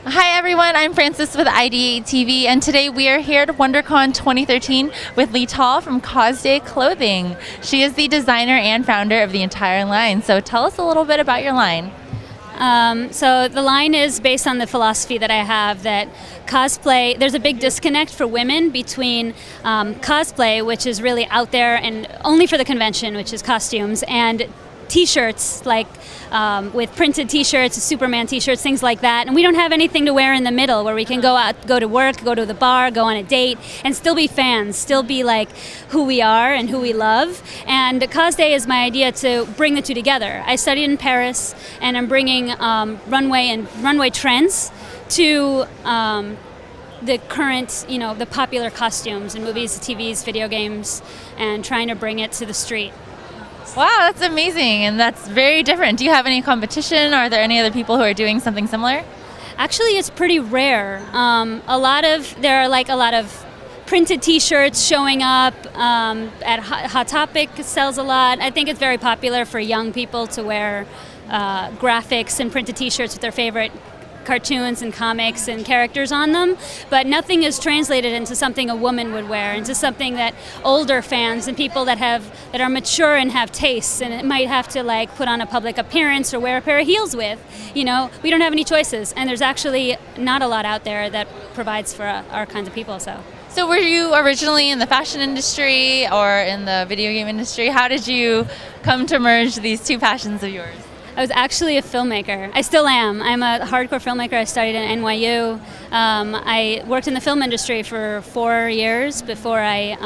Hi everyone, I'm Frances with IdeateTV, and today we are here at Wondercon 2013 with Leetal from CosDay Clothing. She is the designer and founder of the entire line, so tell us a little bit about your line. So the line is based on the philosophy that I have that cosplay, there's a big disconnect for women between cosplay, which is really out there and only for the convention, which is costumes, and t-shirts, like with printed t-shirts, Superman t-shirts, things like that. And we don't have anything to wear in the middle where we can go out, go to work, go to the bar, go on a date, and still be fans, still be like who we are and who we love. And CosDay is my idea to bring the two together. I studied in Paris, and I'm bringing runway trends to the current, the popular costumes in movies, TVs, video games, and trying to bring it to the street. Wow, that's amazing, and that's very different. Do you have any competition? Are there any other people who are doing something similar? Actually, it's pretty rare. There are a lot of printed t-shirts showing up at Hot Topic sells a lot. I think it's very popular for young people to wear graphics and printed t-shirts with their favorite cartoons and comics and characters on them, but nothing is translated into something a woman would wear, into something that older fans and people that are mature and have tastes and it might have to put on a public appearance or wear a pair of heels with. We don't have any choices, and there's actually not a lot out there that provides for our kinds of people. So were you originally in the fashion industry or in the video game industry? How did you come to merge these two passions of yours? I was actually a filmmaker. I still am. I'm a hardcore filmmaker. I studied at NYU. I worked in the film industry for 4 years before I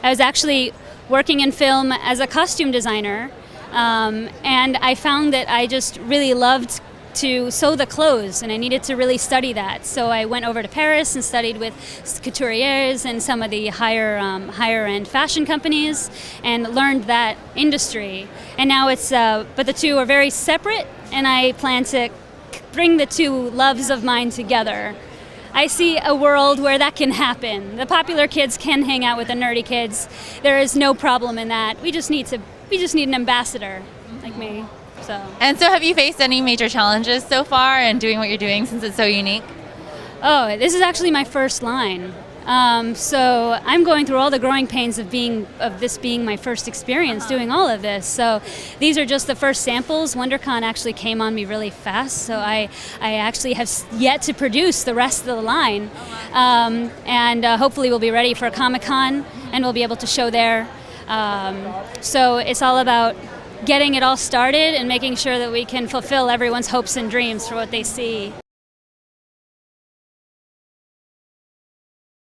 was actually working in film as a costume designer, and I found that I just really loved to sew the clothes, and I needed to really study that. So I went over to Paris and studied with couturiers and some of the higher end fashion companies and learned that industry. And now but the two are very separate, and I plan to bring the two loves of mine together. I see a world where that can happen. The popular kids can hang out with the nerdy kids. There is no problem in that. We just need an ambassador like me. And so have you faced any major challenges so far in doing what you're doing, since it's so unique? Oh, this is actually my first line. So I'm going through all the growing pains of this being my first experience doing all of this. So these are just the first samples. Wondercon actually came on me really fast, so I actually have yet to produce the rest of the line. And hopefully we'll be ready for Comic-Con, and we'll be able to show there. So it's all about getting it all started and making sure that we can fulfill everyone's hopes and dreams for what they see